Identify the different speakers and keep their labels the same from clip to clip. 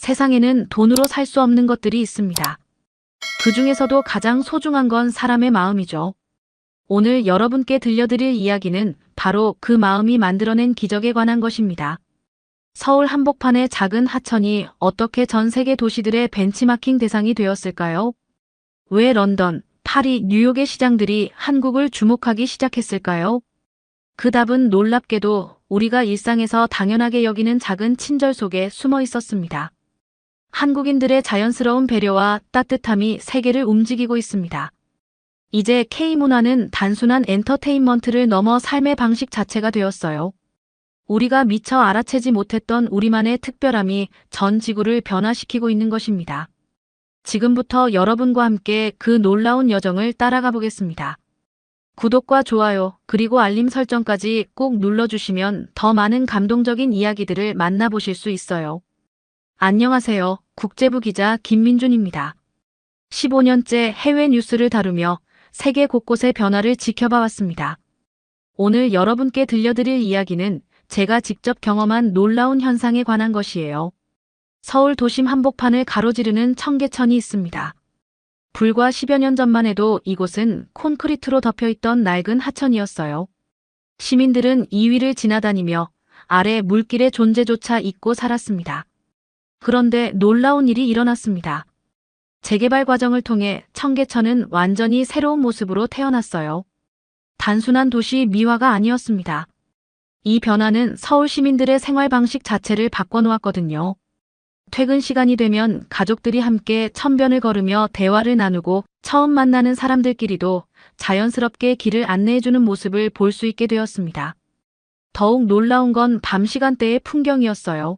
Speaker 1: 세상에는 돈으로 살 수 없는 것들이 있습니다. 그 중에서도 가장 소중한 건 사람의 마음이죠. 오늘 여러분께 들려드릴 이야기는 바로 그 마음이 만들어낸 기적에 관한 것입니다. 서울 한복판의 작은 하천이 어떻게 전 세계 도시들의 벤치마킹 대상이 되었을까요? 왜 런던, 파리, 뉴욕의 시장들이 한국을 주목하기 시작했을까요? 그 답은 놀랍게도 우리가 일상에서 당연하게 여기는 작은 친절 속에 숨어 있었습니다. 한국인들의 자연스러운 배려와 따뜻함이 세계를 움직이고 있습니다. 이제 K문화는 단순한 엔터테인먼트를 넘어 삶의 방식 자체가 되었어요. 우리가 미처 알아채지 못했던 우리만의 특별함이 전 지구를 변화시키고 있는 것입니다. 지금부터 여러분과 함께 그 놀라운 여정을 따라가 보겠습니다. 구독과 좋아요, 그리고 알림 설정까지 꼭 눌러주시면 더 많은 감동적인 이야기들을 만나보실 수 있어요. 안녕하세요. 국제부 기자 김민준입니다. 15년째 해외 뉴스를 다루며 세계 곳곳의 변화를 지켜봐 왔습니다. 오늘 여러분께 들려드릴 이야기는 제가 직접 경험한 놀라운 현상에 관한 것이에요. 서울 도심 한복판을 가로지르는 청계천이 있습니다. 불과 10여 년 전만 해도 이곳은 콘크리트로 덮여있던 낡은 하천이었어요. 시민들은 이 위를 지나다니며 아래 물길의 존재조차 잊고 살았습니다. 그런데 놀라운 일이 일어났습니다. 재개발 과정을 통해 청계천은 완전히 새로운 모습으로 태어났어요. 단순한 도시 미화가 아니었습니다. 이 변화는 서울 시민들의 생활 방식 자체를 바꿔놓았거든요. 퇴근 시간이 되면 가족들이 함께 천변을 걸으며 대화를 나누고 처음 만나는 사람들끼리도 자연스럽게 길을 안내해주는 모습을 볼 수 있게 되었습니다. 더욱 놀라운 건 밤 시간대의 풍경이었어요.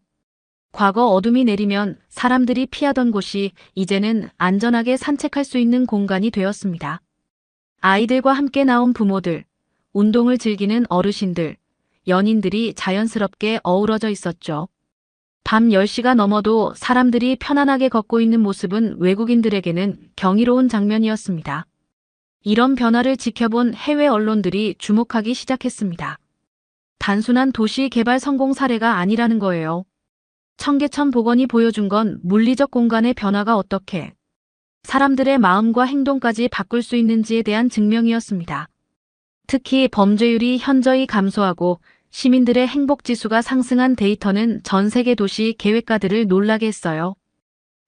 Speaker 1: 과거 어둠이 내리면 사람들이 피하던 곳이 이제는 안전하게 산책할 수 있는 공간이 되었습니다. 아이들과 함께 나온 부모들, 운동을 즐기는 어르신들, 연인들이 자연스럽게 어우러져 있었죠. 밤 10시가 넘어도 사람들이 편안하게 걷고 있는 모습은 외국인들에게는 경이로운 장면이었습니다. 이런 변화를 지켜본 해외 언론들이 주목하기 시작했습니다. 단순한 도시 개발 성공 사례가 아니라는 거예요. 청계천 복원이 보여준 건 물리적 공간의 변화가 어떻게 사람들의 마음과 행동까지 바꿀 수 있는지에 대한 증명이었습니다. 특히 범죄율이 현저히 감소하고 시민들의 행복지수가 상승한 데이터는 전 세계 도시 계획가들을 놀라게 했어요.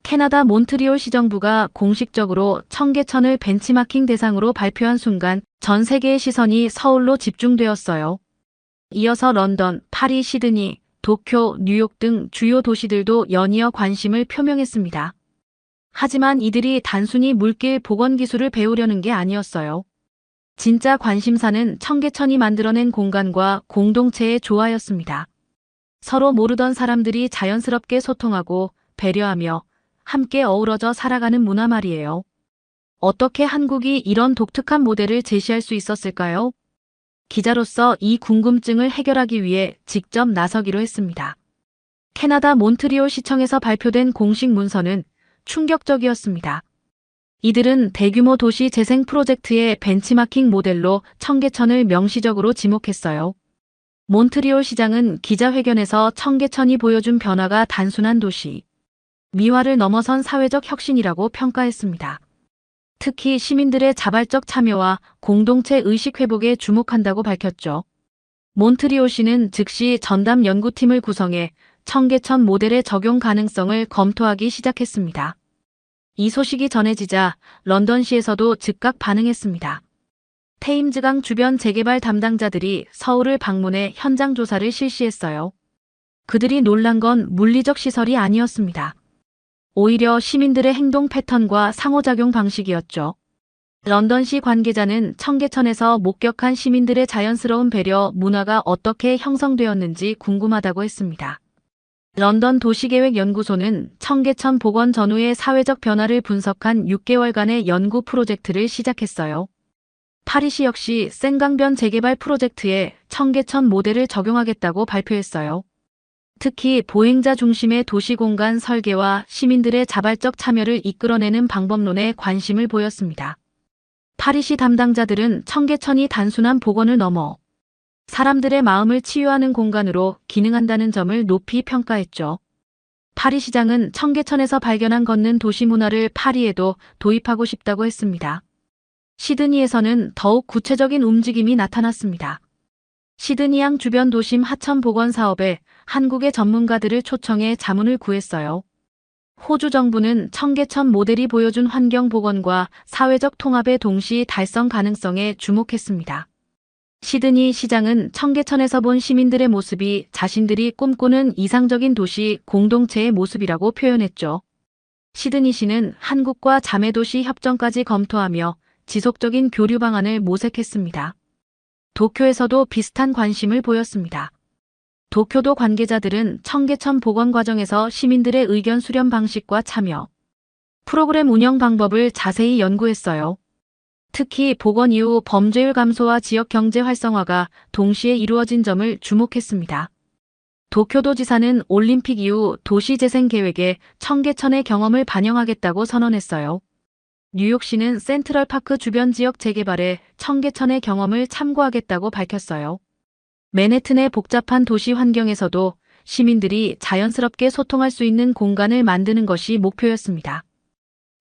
Speaker 1: 캐나다 몬트리올 시정부가 공식적으로 청계천을 벤치마킹 대상으로 발표한 순간 전 세계의 시선이 서울로 집중되었어요. 이어서 런던, 파리, 시드니, 도쿄, 뉴욕 등 주요 도시들도 연이어 관심을 표명했습니다. 하지만 이들이 단순히 물길 복원 기술을 배우려는 게 아니었어요. 진짜 관심사는 청계천이 만들어낸 공간과 공동체의 조화였습니다. 서로 모르던 사람들이 자연스럽게 소통하고 배려하며 함께 어우러져 살아가는 문화 말이에요. 어떻게 한국이 이런 독특한 모델을 제시할 수 있었을까요? 기자로서 이 궁금증을 해결하기 위해 직접 나서기로 했습니다. 캐나다 몬트리올 시청에서 발표된 공식 문서는 충격적이었습니다. 이들은 대규모 도시 재생 프로젝트의 벤치마킹 모델로 청계천을 명시적으로 지목했어요. 몬트리올 시장은 기자회견에서 청계천이 보여준 변화가 단순한 도시 미화를 넘어선 사회적 혁신이라고 평가했습니다. 특히 시민들의 자발적 참여와 공동체 의식 회복에 주목한다고 밝혔죠. 몬트리올시는 즉시 전담 연구팀을 구성해 청계천 모델의 적용 가능성을 검토하기 시작했습니다. 이 소식이 전해지자 런던시에서도 즉각 반응했습니다. 테임즈강 주변 재개발 담당자들이 서울을 방문해 현장 조사를 실시했어요. 그들이 놀란 건 물리적 시설이 아니었습니다. 오히려 시민들의 행동 패턴과 상호작용 방식이었죠. 런던시 관계자는 청계천에서 목격한 시민들의 자연스러운 배려 문화가 어떻게 형성되었는지 궁금하다고 했습니다. 런던 도시계획연구소는 청계천 복원 전후의 사회적 변화를 분석한 6개월간의 연구 프로젝트를 시작했어요. 파리시 역시 센강변 재개발 프로젝트에 청계천 모델을 적용하겠다고 발표했어요. 특히 보행자 중심의 도시공간 설계와 시민들의 자발적 참여를 이끌어내는 방법론에 관심을 보였습니다. 파리시 담당자들은 청계천이 단순한 복원을 넘어 사람들의 마음을 치유하는 공간으로 기능한다는 점을 높이 평가했죠. 파리 시장은 청계천에서 발견한 걷는 도시 문화를 파리에도 도입하고 싶다고 했습니다. 시드니에서는 더욱 구체적인 움직임이 나타났습니다. 시드니항 주변 도심 하천 복원 사업에 한국의 전문가들을 초청해 자문을 구했어요. 호주 정부는 청계천 모델이 보여준 환경 복원과 사회적 통합의 동시 달성 가능성에 주목했습니다. 시드니 시장은 청계천에서 본 시민들의 모습이 자신들이 꿈꾸는 이상적인 도시 공동체의 모습이라고 표현했죠. 시드니시는 한국과 자매도시 협정까지 검토하며 지속적인 교류 방안을 모색했습니다. 도쿄에서도 비슷한 관심을 보였습니다. 도쿄도 관계자들은 청계천 복원 과정에서 시민들의 의견 수렴 방식과 참여, 프로그램 운영 방법을 자세히 연구했어요. 특히 복원 이후 범죄율 감소와 지역 경제 활성화가 동시에 이루어진 점을 주목했습니다. 도쿄도지사는 올림픽 이후 도시재생 계획에 청계천의 경험을 반영하겠다고 선언했어요. 뉴욕시는 센트럴파크 주변 지역 재개발에 청계천의 경험을 참고하겠다고 밝혔어요. 맨해튼의 복잡한 도시 환경에서도 시민들이 자연스럽게 소통할 수 있는 공간을 만드는 것이 목표였습니다.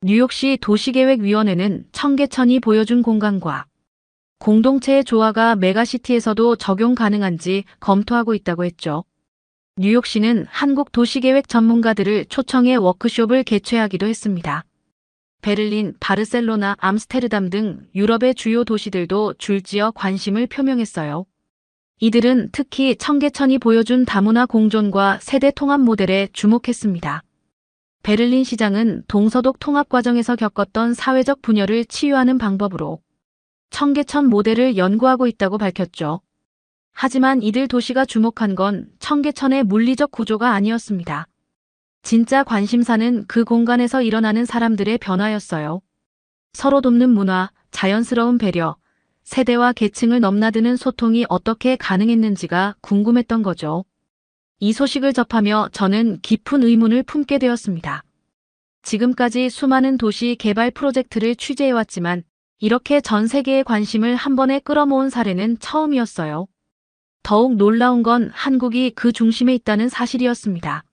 Speaker 1: 뉴욕시 도시계획위원회는 청계천이 보여준 공간과 공동체의 조화가 메가시티에서도 적용 가능한지 검토하고 있다고 했죠. 뉴욕시는 한국 도시계획 전문가들을 초청해 워크숍을 개최하기도 했습니다. 베를린, 바르셀로나, 암스테르담 등 유럽의 주요 도시들도 줄지어 관심을 표명했어요. 이들은 특히 청계천이 보여준 다문화 공존과 세대 통합 모델에 주목했습니다. 베를린 시장은 동서독 통합 과정에서 겪었던 사회적 분열을 치유하는 방법으로 청계천 모델을 연구하고 있다고 밝혔죠. 하지만 이들 도시가 주목한 건 청계천의 물리적 구조가 아니었습니다. 진짜 관심사는 그 공간에서 일어나는 사람들의 변화였어요. 서로 돕는 문화, 자연스러운 배려, 세대와 계층을 넘나드는 소통이 어떻게 가능했는지가 궁금했던 거죠. 이 소식을 접하며 저는 깊은 의문을 품게 되었습니다. 지금까지 수많은 도시 개발 프로젝트를 취재해왔지만 이렇게 전 세계의 관심을 한 번에 끌어모은 사례는 처음이었어요. 더욱 놀라운 건 한국이 그 중심에 있다는 사실이었습니다.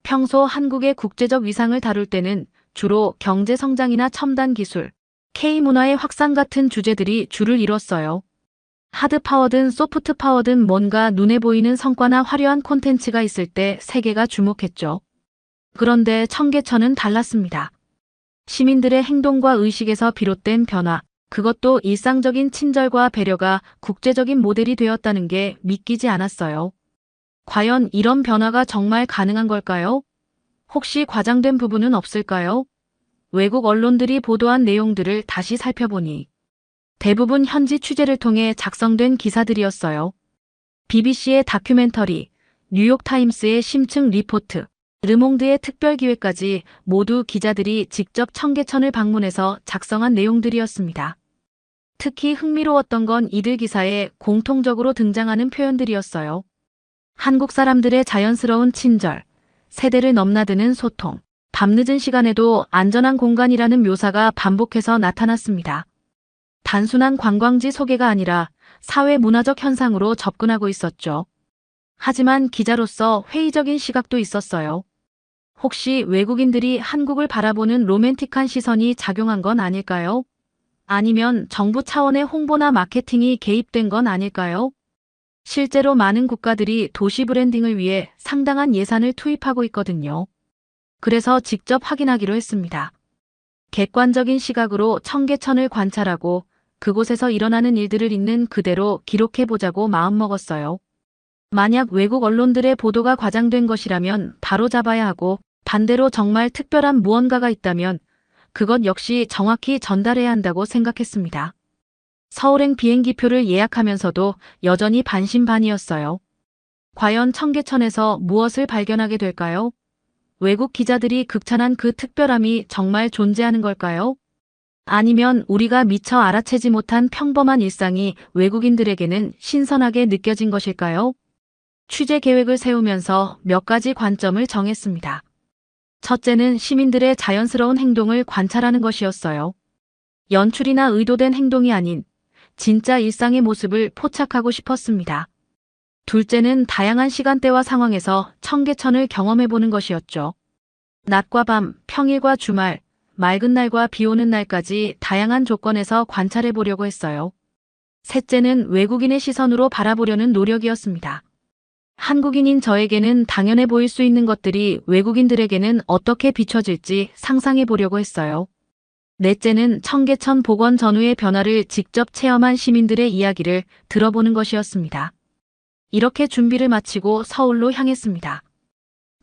Speaker 1: 평소 한국의 국제적 위상을 다룰 때는 주로 경제 성장이나 첨단 기술, K문화의 확산 같은 주제들이 줄을 이뤘어요. 하드파워든 소프트파워든 뭔가 눈에 보이는 성과나 화려한 콘텐츠가 있을 때 세계가 주목했죠. 그런데 청계천은 달랐습니다. 시민들의 행동과 의식에서 비롯된 변화, 그것도 일상적인 친절과 배려가 국제적인 모델이 되었다는 게 믿기지 않았어요. 과연 이런 변화가 정말 가능한 걸까요? 혹시 과장된 부분은 없을까요? 외국 언론들이 보도한 내용들을 다시 살펴보니 대부분 현지 취재를 통해 작성된 기사들이었어요. BBC의 다큐멘터리, 뉴욕타임스의 심층 리포트, 르몽드의 특별기획까지 모두 기자들이 직접 청계천을 방문해서 작성한 내용들이었습니다. 특히 흥미로웠던 건 이들 기사에 공통적으로 등장하는 표현들이었어요. 한국 사람들의 자연스러운 친절, 세대를 넘나드는 소통, 밤늦은 시간에도 안전한 공간이라는 묘사가 반복해서 나타났습니다. 단순한 관광지 소개가 아니라 사회 문화적 현상으로 접근하고 있었죠. 하지만 기자로서 회의적인 시각도 있었어요. 혹시 외국인들이 한국을 바라보는 로맨틱한 시선이 작용한 건 아닐까요? 아니면 정부 차원의 홍보나 마케팅이 개입된 건 아닐까요? 실제로 많은 국가들이 도시 브랜딩을 위해 상당한 예산을 투입하고 있거든요. 그래서 직접 확인하기로 했습니다. 객관적인 시각으로 청계천을 관찰하고 그곳에서 일어나는 일들을 있는 그대로 기록해보자고 마음먹었어요. 만약 외국 언론들의 보도가 과장된 것이라면 바로잡아야 하고 반대로 정말 특별한 무언가가 있다면 그것 역시 정확히 전달해야 한다고 생각했습니다. 서울행 비행기표를 예약하면서도 여전히 반신반의였어요. 과연 청계천에서 무엇을 발견하게 될까요? 외국 기자들이 극찬한 그 특별함이 정말 존재하는 걸까요? 아니면 우리가 미처 알아채지 못한 평범한 일상이 외국인들에게는 신선하게 느껴진 것일까요? 취재 계획을 세우면서 몇 가지 관점을 정했습니다. 첫째는 시민들의 자연스러운 행동을 관찰하는 것이었어요. 연출이나 의도된 행동이 아닌 진짜 일상의 모습을 포착하고 싶었습니다. 둘째는 다양한 시간대와 상황에서 청계천을 경험해보는 것이었죠. 낮과 밤, 평일과 주말, 맑은 날과 비 오는 날까지 다양한 조건에서 관찰해보려고 했어요. 셋째는 외국인의 시선으로 바라보려는 노력이었습니다. 한국인인 저에게는 당연해 보일 수 있는 것들이 외국인들에게는 어떻게 비춰질지 상상해 보려고 했어요. 넷째는 청계천 복원 전후의 변화를 직접 체험한 시민들의 이야기를 들어보는 것이었습니다. 이렇게 준비를 마치고 서울로 향했습니다.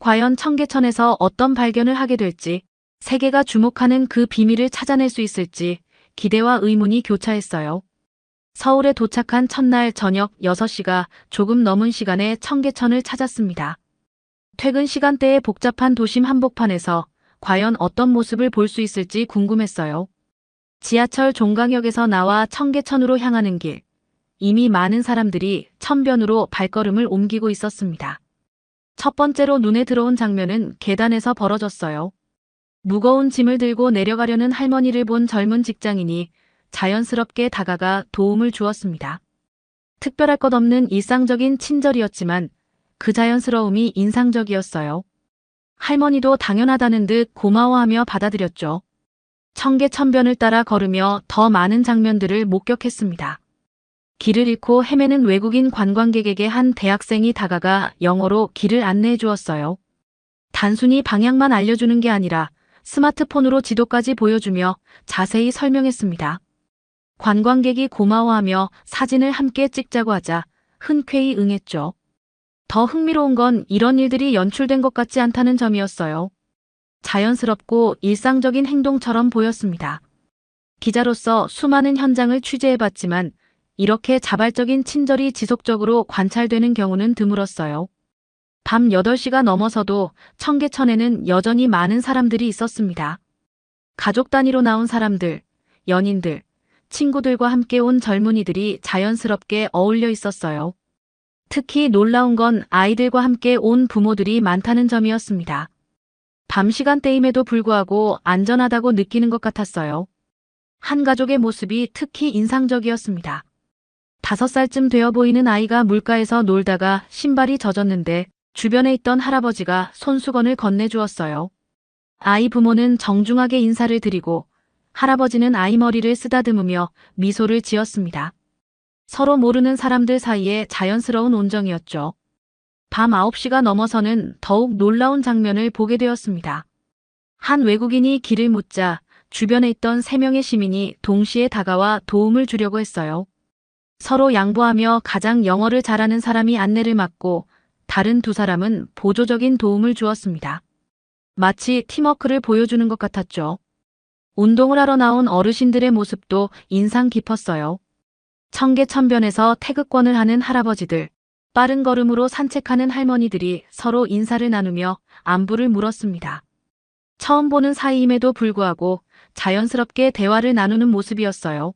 Speaker 1: 과연 청계천에서 어떤 발견을 하게 될지, 세계가 주목하는 그 비밀을 찾아낼 수 있을지 기대와 의문이 교차했어요. 서울에 도착한 첫날 저녁 6시가 조금 넘은 시간에 청계천을 찾았습니다. 퇴근 시간대의 복잡한 도심 한복판에서 과연 어떤 모습을 볼 수 있을지 궁금했어요. 지하철 종강역에서 나와 청계천으로 향하는 길. 이미 많은 사람들이 천변으로 발걸음을 옮기고 있었습니다. 첫 번째로 눈에 들어온 장면은 계단에서 벌어졌어요. 무거운 짐을 들고 내려가려는 할머니를 본 젊은 직장인이 자연스럽게 다가가 도움을 주었습니다. 특별할 것 없는 일상적인 친절이었지만 그 자연스러움이 인상적이었어요. 할머니도 당연하다는 듯 고마워하며 받아들였죠. 청계천변을 따라 걸으며 더 많은 장면들을 목격했습니다. 길을 잃고 헤매는 외국인 관광객에게 한 대학생이 다가가 영어로 길을 안내해 주었어요. 단순히 방향만 알려주는 게 아니라 스마트폰으로 지도까지 보여주며 자세히 설명했습니다. 관광객이 고마워하며 사진을 함께 찍자고 하자 흔쾌히 응했죠. 더 흥미로운 건 이런 일들이 연출된 것 같지 않다는 점이었어요. 자연스럽고 일상적인 행동처럼 보였습니다. 기자로서 수많은 현장을 취재해봤지만 이렇게 자발적인 친절이 지속적으로 관찰되는 경우는 드물었어요. 밤 8시가 넘어서도 청계천에는 여전히 많은 사람들이 있었습니다. 가족 단위로 나온 사람들, 연인들, 친구들과 함께 온 젊은이들이 자연스럽게 어울려 있었어요. 특히 놀라운 건 아이들과 함께 온 부모들이 많다는 점이었습니다. 밤 시간대임에도 불구하고 안전하다고 느끼는 것 같았어요. 한 가족의 모습이 특히 인상적이었습니다. 5살쯤 되어 보이는 아이가 물가에서 놀다가 신발이 젖었는데 주변에 있던 할아버지가 손수건을 건네주었어요. 아이 부모는 정중하게 인사를 드리고 할아버지는 아이 머리를 쓰다듬으며 미소를 지었습니다. 서로 모르는 사람들 사이에 자연스러운 온정이었죠. 밤 9시가 넘어서는 더욱 놀라운 장면을 보게 되었습니다. 한 외국인이 길을 묻자 주변에 있던 3명의 시민이 동시에 다가와 도움을 주려고 했어요. 서로 양보하며 가장 영어를 잘하는 사람이 안내를 맡고 다른 2사람은 보조적인 도움을 주었습니다. 마치 팀워크를 보여주는 것 같았죠. 운동을 하러 나온 어르신들의 모습도 인상 깊었어요. 청계천변에서 태극권을 하는 할아버지들, 빠른 걸음으로 산책하는 할머니들이 서로 인사를 나누며 안부를 물었습니다. 처음 보는 사이임에도 불구하고 자연스럽게 대화를 나누는 모습이었어요.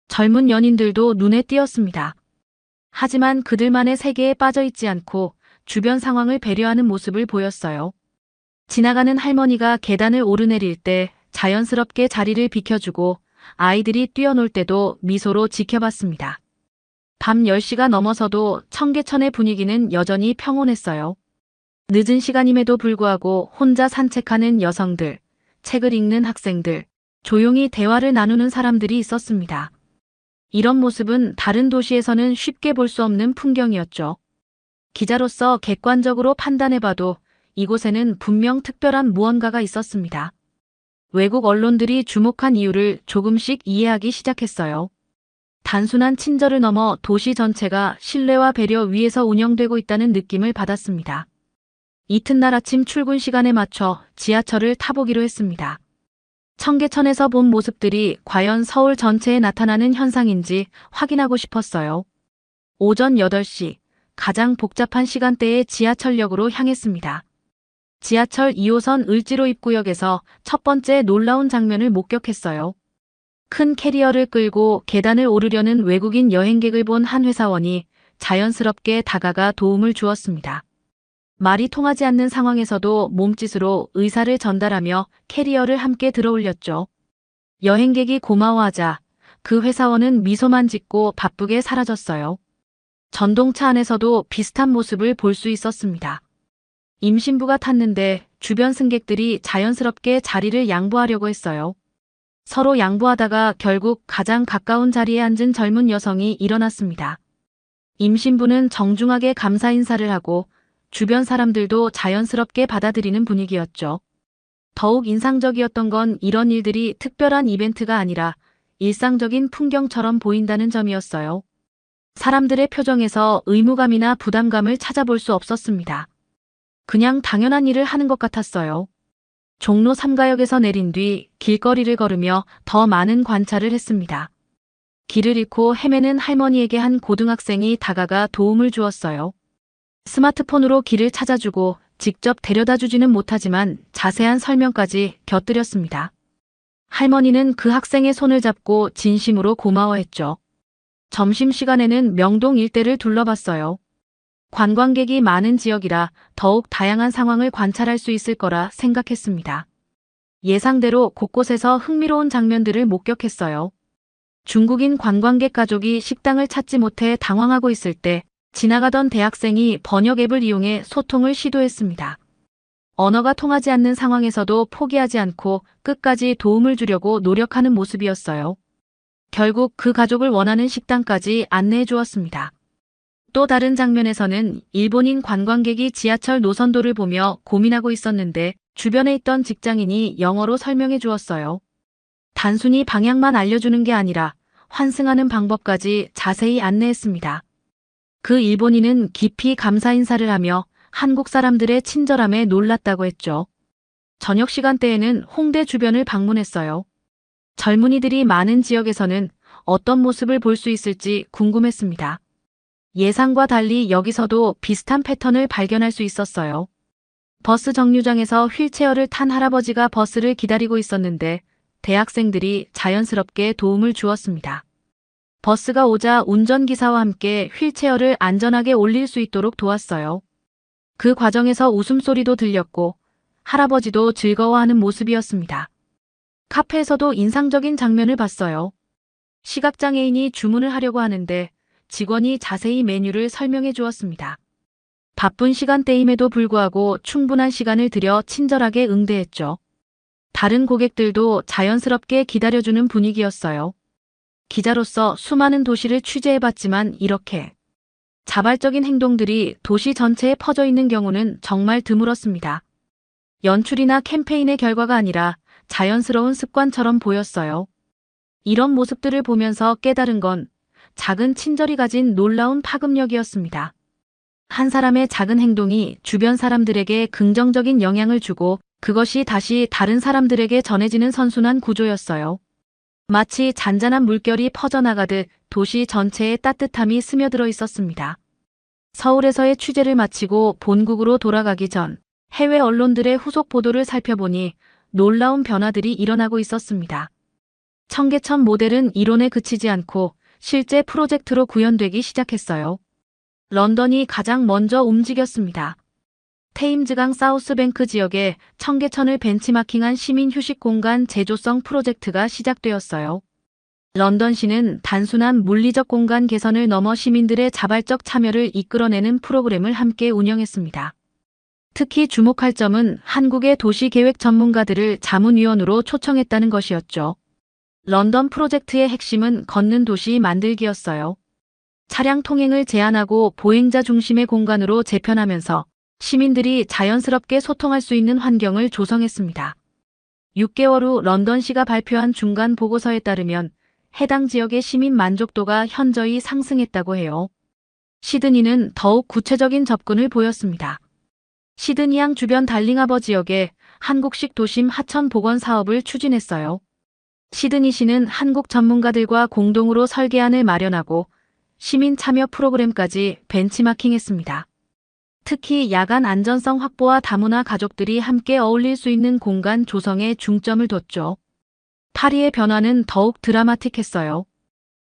Speaker 1: 젊은 연인들도 눈에 띄었습니다. 하지만 그들만의 세계에 빠져있지 않고 주변 상황을 배려하는 모습을 보였어요. 지나가는 할머니가 계단을 오르내릴 때 자연스럽게 자리를 비켜주고 아이들이 뛰어놀 때도 미소로 지켜봤습니다. 밤 10시가 넘어서도 청계천의 분위기는 여전히 평온했어요. 늦은 시간임에도 불구하고 혼자 산책하는 여성들, 책을 읽는 학생들, 조용히 대화를 나누는 사람들이 있었습니다. 이런 모습은 다른 도시에서는 쉽게 볼 수 없는 풍경이었죠. 기자로서 객관적으로 판단해봐도 이곳에는 분명 특별한 무언가가 있었습니다. 외국 언론들이 주목한 이유를 조금씩 이해하기 시작했어요. 단순한 친절을 넘어 도시 전체가 신뢰와 배려 위에서 운영되고 있다는 느낌을 받았습니다. 이튿날 아침 출근 시간에 맞춰 지하철을 타보기로 했습니다. 청계천에서 본 모습들이 과연 서울 전체에 나타나는 현상인지 확인하고 싶었어요. 오전 8시, 가장 복잡한 시간대의 지하철역으로 향했습니다. 지하철 2호선 을지로 입구역에서 첫 번째 놀라운 장면을 목격했어요. 큰 캐리어를 끌고 계단을 오르려는 외국인 여행객을 본 한 회사원이 자연스럽게 다가가 도움을 주었습니다. 말이 통하지 않는 상황에서도 몸짓으로 의사를 전달하며 캐리어를 함께 들어올렸죠. 여행객이 고마워하자 그 회사원은 미소만 짓고 바쁘게 사라졌어요. 전동차 안에서도 비슷한 모습을 볼 수 있었습니다. 임신부가 탔는데 주변 승객들이 자연스럽게 자리를 양보하려고 했어요. 서로 양보하다가 결국 가장 가까운 자리에 앉은 젊은 여성이 일어났습니다. 임신부는 정중하게 감사 인사를 하고 주변 사람들도 자연스럽게 받아들이는 분위기였죠. 더욱 인상적이었던 건 이런 일들이 특별한 이벤트가 아니라 일상적인 풍경처럼 보인다는 점이었어요. 사람들의 표정에서 의무감이나 부담감을 찾아볼 수 없었습니다. 그냥 당연한 일을 하는 것 같았어요. 종로 3가역에서 내린 뒤 길거리를 걸으며 더 많은 관찰을 했습니다. 길을 잃고 헤매는 할머니에게 한 고등학생이 다가가 도움을 주었어요. 스마트폰으로 길을 찾아주고 직접 데려다 주지는 못하지만 자세한 설명까지 곁들였습니다. 할머니는 그 학생의 손을 잡고 진심으로 고마워했죠. 점심시간에는 명동 일대를 둘러봤어요. 관광객이 많은 지역이라 더욱 다양한 상황을 관찰할 수 있을 거라 생각했습니다. 예상대로 곳곳에서 흥미로운 장면들을 목격했어요. 중국인 관광객 가족이 식당을 찾지 못해 당황하고 있을 때 지나가던 대학생이 번역 앱을 이용해 소통을 시도했습니다. 언어가 통하지 않는 상황에서도 포기하지 않고 끝까지 도움을 주려고 노력하는 모습이었어요. 결국 그 가족을 원하는 식당까지 안내해 주었습니다. 또 다른 장면에서는 일본인 관광객이 지하철 노선도를 보며 고민하고 있었는데 주변에 있던 직장인이 영어로 설명해 주었어요. 단순히 방향만 알려주는 게 아니라 환승하는 방법까지 자세히 안내했습니다. 그 일본인은 깊이 감사 인사를 하며 한국 사람들의 친절함에 놀랐다고 했죠. 저녁 시간대에는 홍대 주변을 방문했어요. 젊은이들이 많은 지역에서는 어떤 모습을 볼 수 있을지 궁금했습니다. 예상과 달리 여기서도 비슷한 패턴을 발견할 수 있었어요. 버스 정류장에서 휠체어를 탄 할아버지가 버스를 기다리고 있었는데 대학생들이 자연스럽게 도움을 주었습니다. 버스가 오자 운전기사와 함께 휠체어를 안전하게 올릴 수 있도록 도왔어요. 그 과정에서 웃음소리도 들렸고 할아버지도 즐거워하는 모습이었습니다. 카페에서도 인상적인 장면을 봤어요. 시각장애인이 주문을 하려고 하는데 직원이 자세히 메뉴를 설명해 주었습니다. 바쁜 시간대임에도 불구하고 충분한 시간을 들여 친절하게 응대했죠. 다른 고객들도 자연스럽게 기다려주는 분위기였어요. 기자로서 수많은 도시를 취재해봤지만 이렇게 자발적인 행동들이 도시 전체에 퍼져 있는 경우는 정말 드물었습니다. 연출이나 캠페인의 결과가 아니라 자연스러운 습관처럼 보였어요. 이런 모습들을 보면서 깨달은 건 작은 친절이 가진 놀라운 파급력이었습니다. 한 사람의 작은 행동이 주변 사람들에게 긍정적인 영향을 주고 그것이 다시 다른 사람들에게 전해지는 선순환 구조였어요. 마치 잔잔한 물결이 퍼져나가듯 도시 전체에 따뜻함이 스며들어 있었습니다. 서울에서의 취재를 마치고 본국으로 돌아가기 전 해외 언론들의 후속 보도를 살펴보니 놀라운 변화들이 일어나고 있었습니다. 청계천 모델은 이론에 그치지 않고 실제 프로젝트로 구현되기 시작했어요. 런던이 가장 먼저 움직였습니다. 테임즈강 사우스뱅크 지역에 청계천을 벤치마킹한 시민 휴식 공간 제조성 프로젝트가 시작되었어요. 런던시는 단순한 물리적 공간 개선을 넘어 시민들의 자발적 참여를 이끌어내는 프로그램을 함께 운영했습니다. 특히 주목할 점은 한국의 도시계획 전문가들을 자문위원으로 초청했다는 것이었죠. 런던 프로젝트의 핵심은 걷는 도시 만들기였어요. 차량 통행을 제한하고 보행자 중심의 공간으로 재편하면서 시민들이 자연스럽게 소통할 수 있는 환경을 조성했습니다. 6개월 후 런던시가 발표한 중간 보고서에 따르면 해당 지역의 시민 만족도가 현저히 상승했다고 해요. 시드니는 더욱 구체적인 접근을 보였습니다. 시드니항 주변 달링하버 지역에 한국식 도심 하천 복원 사업을 추진했어요. 시드니시는 한국 전문가들과 공동으로 설계안을 마련하고 시민 참여 프로그램까지 벤치마킹했습니다. 특히 야간 안전성 확보와 다문화 가족들이 함께 어울릴 수 있는 공간 조성에 중점을 뒀죠. 파리의 변화는 더욱 드라마틱했어요.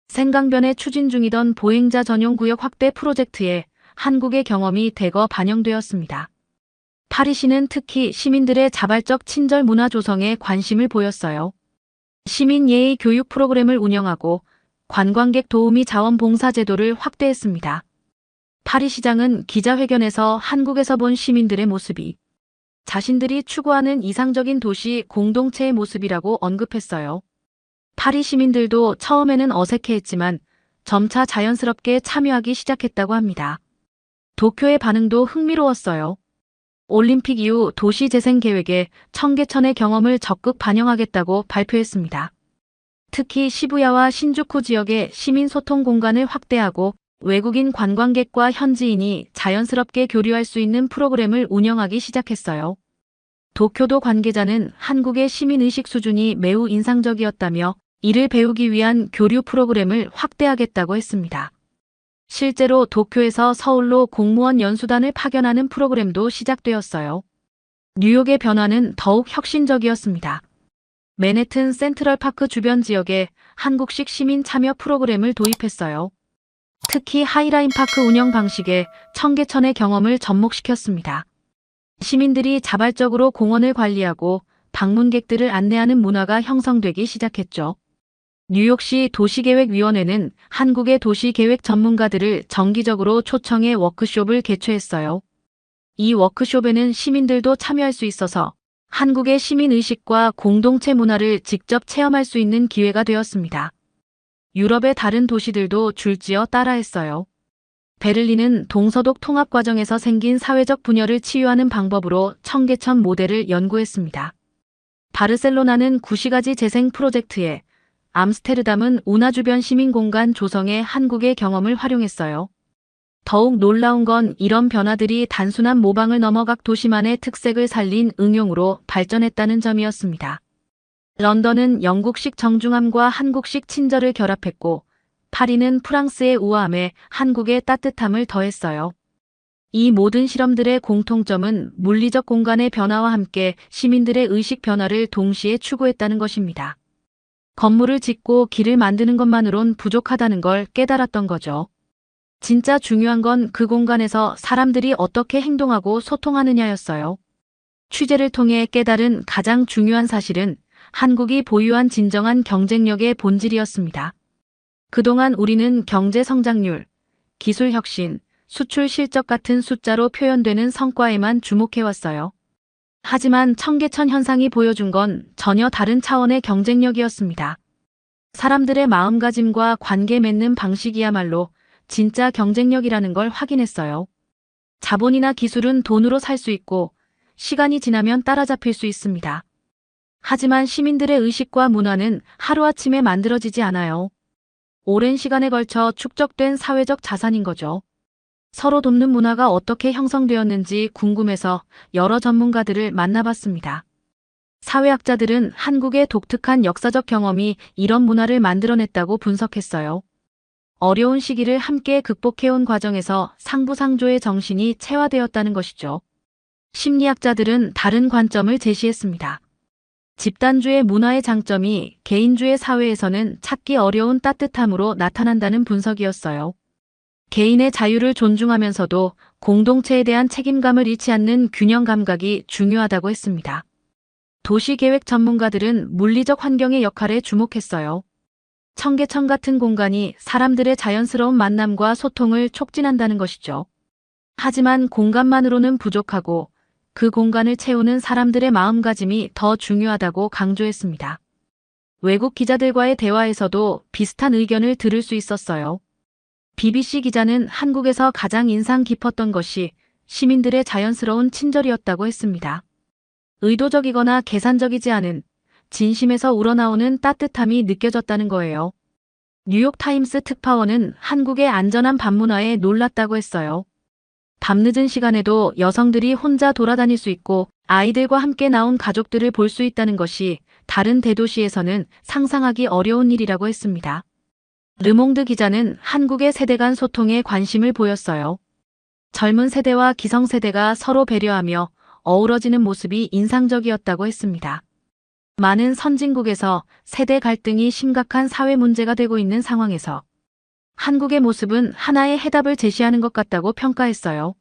Speaker 1: 생강변에 추진 중이던 보행자 전용 구역 확대 프로젝트에 한국의 경험이 대거 반영되었습니다. 파리시는 특히 시민들의 자발적 친절 문화 조성에 관심을 보였어요. 시민 예의 교육 프로그램을 운영하고 관광객 도우미 자원봉사 제도를 확대했습니다. 파리 시장은 기자회견에서 한국에서 본 시민들의 모습이 자신들이 추구하는 이상적인 도시 공동체의 모습이라고 언급했어요. 파리 시민들도 처음에는 어색해했지만 점차 자연스럽게 참여하기 시작했다고 합니다. 도쿄의 반응도 흥미로웠어요. 올림픽 이후 도시 재생 계획에 청계천의 경험을 적극 반영하겠다고 발표했습니다. 특히 시부야와 신주쿠 지역의 시민 소통 공간을 확대하고 외국인 관광객과 현지인이 자연스럽게 교류할 수 있는 프로그램을 운영하기 시작했어요. 도쿄도 관계자는 한국의 시민의식 수준이 매우 인상적이었다며 이를 배우기 위한 교류 프로그램을 확대하겠다고 했습니다. 실제로 도쿄에서 서울로 공무원 연수단을 파견하는 프로그램도 시작되었어요. 뉴욕의 변화는 더욱 혁신적이었습니다. 맨해튼 센트럴파크 주변 지역에 한국식 시민 참여 프로그램을 도입했어요. 특히 하이라인 파크 운영 방식에 청계천의 경험을 접목시켰습니다. 시민들이 자발적으로 공원을 관리하고 방문객들을 안내하는 문화가 형성되기 시작했죠. 뉴욕시 도시계획위원회는 한국의 도시계획 전문가들을 정기적으로 초청해 워크숍을 개최했어요. 이 워크숍에는 시민들도 참여할 수 있어서 한국의 시민의식과 공동체 문화를 직접 체험할 수 있는 기회가 되었습니다. 유럽의 다른 도시들도 줄지어 따라했어요. 베를린은 동서독 통합 과정에서 생긴 사회적 분열을 치유하는 방법으로 청계천 모델을 연구했습니다. 바르셀로나는 구시가지 재생 프로젝트에, 암스테르담은 운하 주변 시민공간 조성에 한국의 경험을 활용했어요. 더욱 놀라운 건 이런 변화들이 단순한 모방을 넘어 각 도시만의 특색을 살린 응용으로 발전했다는 점이었습니다. 런던은 영국식 정중함과 한국식 친절을 결합했고, 파리는 프랑스의 우아함에 한국의 따뜻함을 더했어요. 이 모든 실험들의 공통점은 물리적 공간의 변화와 함께 시민들의 의식 변화를 동시에 추구했다는 것입니다. 건물을 짓고 길을 만드는 것만으론 부족하다는 걸 깨달았던 거죠. 진짜 중요한 건 그 공간에서 사람들이 어떻게 행동하고 소통하느냐였어요. 취재를 통해 깨달은 가장 중요한 사실은 한국이 보유한 진정한 경쟁력의 본질이었습니다. 그동안 우리는 경제 성장률, 기술 혁신, 수출 실적 같은 숫자로 표현되는 성과에만 주목해왔어요. 하지만 청계천 현상이 보여준 건 전혀 다른 차원의 경쟁력이었습니다. 사람들의 마음가짐과 관계 맺는 방식이야말로 진짜 경쟁력이라는 걸 확인했어요. 자본이나 기술은 돈으로 살 수 있고 시간이 지나면 따라잡힐 수 있습니다. 하지만 시민들의 의식과 문화는 하루아침에 만들어지지 않아요. 오랜 시간에 걸쳐 축적된 사회적 자산인 거죠. 서로 돕는 문화가 어떻게 형성되었는지 궁금해서 여러 전문가들을 만나봤습니다. 사회학자들은 한국의 독특한 역사적 경험이 이런 문화를 만들어냈다고 분석했어요. 어려운 시기를 함께 극복해온 과정에서 상부상조의 정신이 체화되었다는 것이죠. 심리학자들은 다른 관점을 제시했습니다. 집단주의 문화의 장점이 개인주의 사회에서는 찾기 어려운 따뜻함으로 나타난다는 분석이었어요. 개인의 자유를 존중하면서도 공동체에 대한 책임감을 잃지 않는 균형 감각이 중요하다고 했습니다. 도시계획 전문가들은 물리적 환경의 역할에 주목했어요. 청계천 같은 공간이 사람들의 자연스러운 만남과 소통을 촉진한다는 것이죠. 하지만 공간만으로는 부족하고 그 공간을 채우는 사람들의 마음가짐이 더 중요하다고 강조했습니다. 외국 기자들과의 대화에서도 비슷한 의견을 들을 수 있었어요. BBC 기자는 한국에서 가장 인상 깊었던 것이 시민들의 자연스러운 친절이었다고 했습니다. 의도적이거나 계산적이지 않은 진심에서 우러나오는 따뜻함이 느껴졌다는 거예요. 뉴욕타임스 특파원은 한국의 안전한 밤문화에 놀랐다고 했어요. 밤늦은 시간에도 여성들이 혼자 돌아다닐 수 있고 아이들과 함께 나온 가족들을 볼 수 있다는 것이 다른 대도시에서는 상상하기 어려운 일이라고 했습니다. 르몽드 기자는 한국의 세대 간 소통에 관심을 보였어요. 젊은 세대와 기성세대가 서로 배려하며 어우러지는 모습이 인상적이었다고 했습니다. 많은 선진국에서 세대 갈등이 심각한 사회 문제가 되고 있는 상황에서 한국의 모습은 하나의 해답을 제시하는 것 같다고 평가했어요.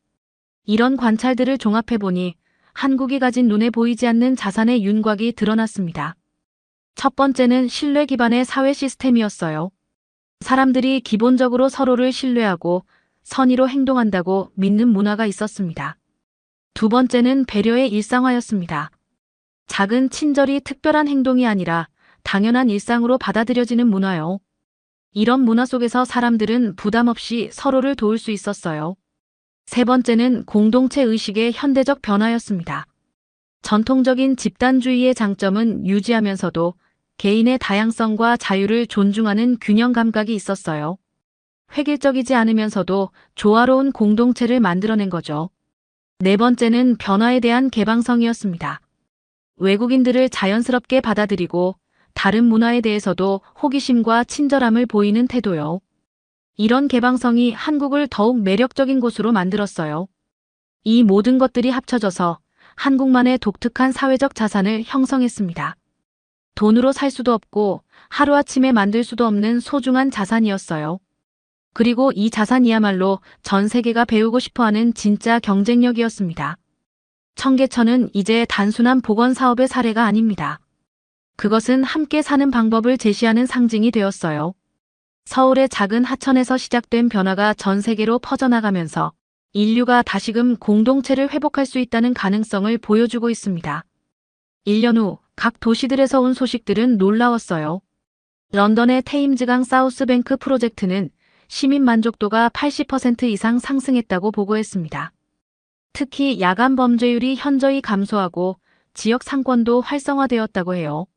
Speaker 1: 이런 관찰들을 종합해보니 한국이 가진 눈에 보이지 않는 자산의 윤곽이 드러났습니다. 첫 번째는 신뢰 기반의 사회 시스템이었어요. 사람들이 기본적으로 서로를 신뢰하고 선의로 행동한다고 믿는 문화가 있었습니다. 두 번째는 배려의 일상화였습니다. 작은 친절이 특별한 행동이 아니라 당연한 일상으로 받아들여지는 문화요. 이런 문화 속에서 사람들은 부담 없이 서로를 도울 수 있었어요. 세 번째는 공동체 의식의 현대적 변화였습니다. 전통적인 집단주의의 장점은 유지하면서도 개인의 다양성과 자유를 존중하는 균형 감각이 있었어요. 획일적이지 않으면서도 조화로운 공동체를 만들어낸 거죠. 네 번째는 변화에 대한 개방성이었습니다. 외국인들을 자연스럽게 받아들이고 다른 문화에 대해서도 호기심과 친절함을 보이는 태도요. 이런 개방성이 한국을 더욱 매력적인 곳으로 만들었어요. 이 모든 것들이 합쳐져서 한국만의 독특한 사회적 자산을 형성했습니다. 돈으로 살 수도 없고 하루아침에 만들 수도 없는 소중한 자산이었어요. 그리고 이 자산이야말로 전 세계가 배우고 싶어하는 진짜 경쟁력이었습니다. 청계천은 이제 단순한 복원 사업의 사례가 아닙니다. 그것은 함께 사는 방법을 제시하는 상징이 되었어요. 서울의 작은 하천에서 시작된 변화가 전 세계로 퍼져나가면서 인류가 다시금 공동체를 회복할 수 있다는 가능성을 보여주고 있습니다. 1년 후 각 도시들에서 온 소식들은 놀라웠어요. 런던의 테임즈강 사우스뱅크 프로젝트는 시민 만족도가 80% 이상 상승했다고 보고했습니다. 특히 야간 범죄율이 현저히 감소하고 지역 상권도 활성화되었다고 해요.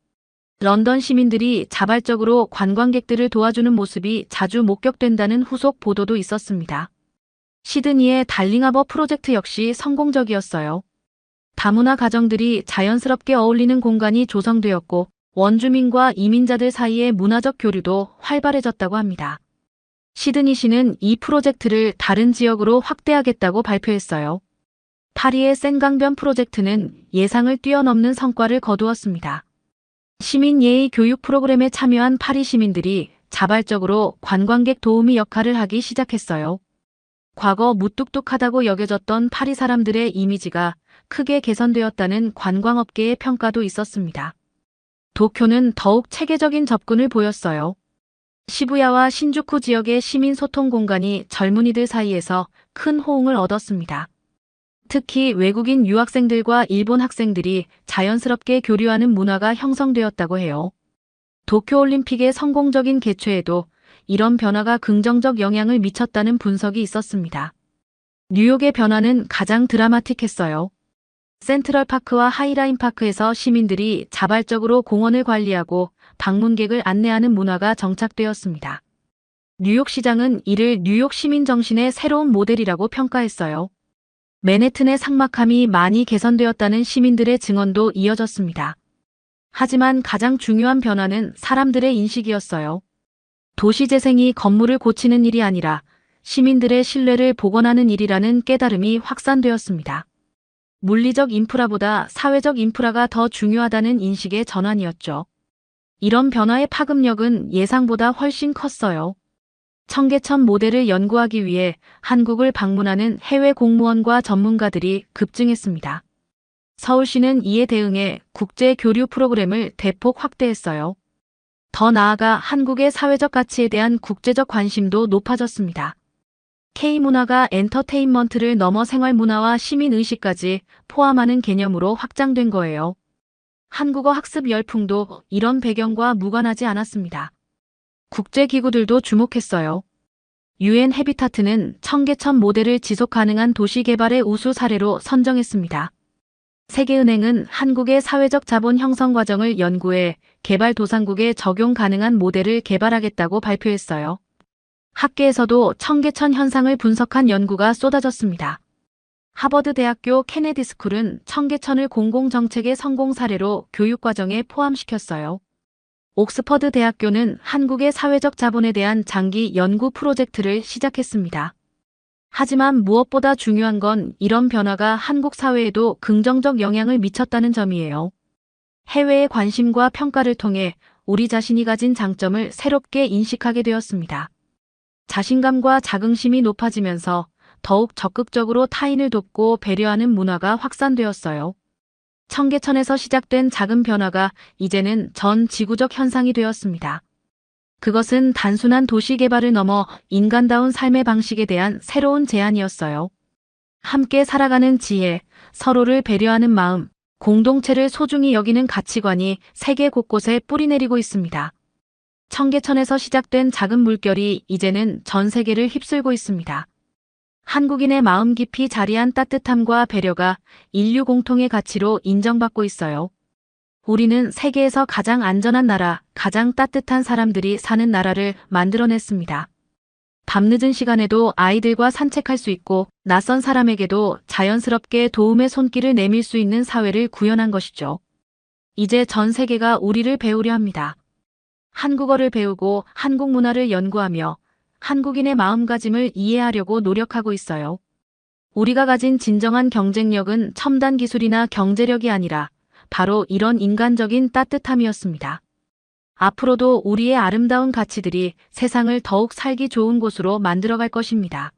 Speaker 1: 런던 시민들이 자발적으로 관광객들을 도와주는 모습이 자주 목격된다는 후속 보도도 있었습니다. 시드니의 달링하버 프로젝트 역시 성공적이었어요. 다문화 가정들이 자연스럽게 어울리는 공간이 조성되었고 원주민과 이민자들 사이의 문화적 교류도 활발해졌다고 합니다. 시드니시는 이 프로젝트를 다른 지역으로 확대하겠다고 발표했어요. 파리의 센강변 프로젝트는 예상을 뛰어넘는 성과를 거두었습니다. 시민 예의 교육 프로그램에 참여한 파리 시민들이 자발적으로 관광객 도우미 역할을 하기 시작했어요. 과거 무뚝뚝하다고 여겨졌던 파리 사람들의 이미지가 크게 개선되었다는 관광업계의 평가도 있었습니다. 도쿄는 더욱 체계적인 접근을 보였어요. 시부야와 신주쿠 지역의 시민 소통 공간이 젊은이들 사이에서 큰 호응을 얻었습니다. 특히 외국인 유학생들과 일본 학생들이 자연스럽게 교류하는 문화가 형성되었다고 해요. 도쿄올림픽의 성공적인 개최에도 이런 변화가 긍정적 영향을 미쳤다는 분석이 있었습니다. 뉴욕의 변화는 가장 드라마틱했어요. 센트럴파크와 하이라인파크에서 시민들이 자발적으로 공원을 관리하고 방문객을 안내하는 문화가 정착되었습니다. 뉴욕시장은 이를 뉴욕 시민 정신의 새로운 모델이라고 평가했어요. 맨해튼의 삭막함이 많이 개선되었다는 시민들의 증언도 이어졌습니다. 하지만 가장 중요한 변화는 사람들의 인식이었어요. 도시재생이 건물을 고치는 일이 아니라 시민들의 신뢰를 복원하는 일이라는 깨달음이 확산되었습니다. 물리적 인프라보다 사회적 인프라가 더 중요하다는 인식의 전환이었죠. 이런 변화의 파급력은 예상보다 훨씬 컸어요. 청계천 모델을 연구하기 위해 한국을 방문하는 해외 공무원과 전문가들이 급증했습니다. 서울시는 이에 대응해 국제 교류 프로그램을 대폭 확대했어요. 더 나아가 한국의 사회적 가치에 대한 국제적 관심도 높아졌습니다. K문화가 엔터테인먼트를 넘어 생활문화와 시민의식까지 포함하는 개념으로 확장된 거예요. 한국어 학습 열풍도 이런 배경과 무관하지 않았습니다. 국제기구들도 주목했어요. UN 해비타트는 청계천 모델을 지속 가능한 도시 개발의 우수 사례로 선정했습니다. 세계은행은 한국의 사회적 자본 형성 과정을 연구해 개발도상국에 적용 가능한 모델을 개발하겠다고 발표했어요. 학계에서도 청계천 현상을 분석한 연구가 쏟아졌습니다. 하버드대학교 케네디 스쿨은 청계천을 공공정책의 성공 사례로 교육과정에 포함시켰어요. 옥스퍼드 대학교는 한국의 사회적 자본에 대한 장기 연구 프로젝트를 시작했습니다. 하지만 무엇보다 중요한 건 이런 변화가 한국 사회에도 긍정적 영향을 미쳤다는 점이에요. 해외의 관심과 평가를 통해 우리 자신이 가진 장점을 새롭게 인식하게 되었습니다. 자신감과 자긍심이 높아지면서 더욱 적극적으로 타인을 돕고 배려하는 문화가 확산되었어요. 청계천에서 시작된 작은 변화가 이제는 전 지구적 현상이 되었습니다. 그것은 단순한 도시 개발을 넘어 인간다운 삶의 방식에 대한 새로운 제안이었어요. 함께 살아가는 지혜, 서로를 배려하는 마음, 공동체를 소중히 여기는 가치관이 세계 곳곳에 뿌리내리고 있습니다. 청계천에서 시작된 작은 물결이 이제는 전 세계를 휩쓸고 있습니다. 한국인의 마음 깊이 자리한 따뜻함과 배려가 인류 공통의 가치로 인정받고 있어요. 우리는 세계에서 가장 안전한 나라, 가장 따뜻한 사람들이 사는 나라를 만들어냈습니다. 밤늦은 시간에도 아이들과 산책할 수 있고 낯선 사람에게도 자연스럽게 도움의 손길을 내밀 수 있는 사회를 구현한 것이죠. 이제 전 세계가 우리를 배우려 합니다. 한국어를 배우고 한국 문화를 연구하며 한국인의 마음가짐을 이해하려고 노력하고 있어요. 우리가 가진 진정한 경쟁력은 첨단 기술이나 경제력이 아니라 바로 이런 인간적인 따뜻함이었습니다. 앞으로도 우리의 아름다운 가치들이 세상을 더욱 살기 좋은 곳으로 만들어갈 것입니다.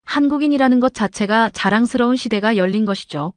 Speaker 1: 한국인이라는 것 자체가 자랑스러운 시대가 열린 것이죠.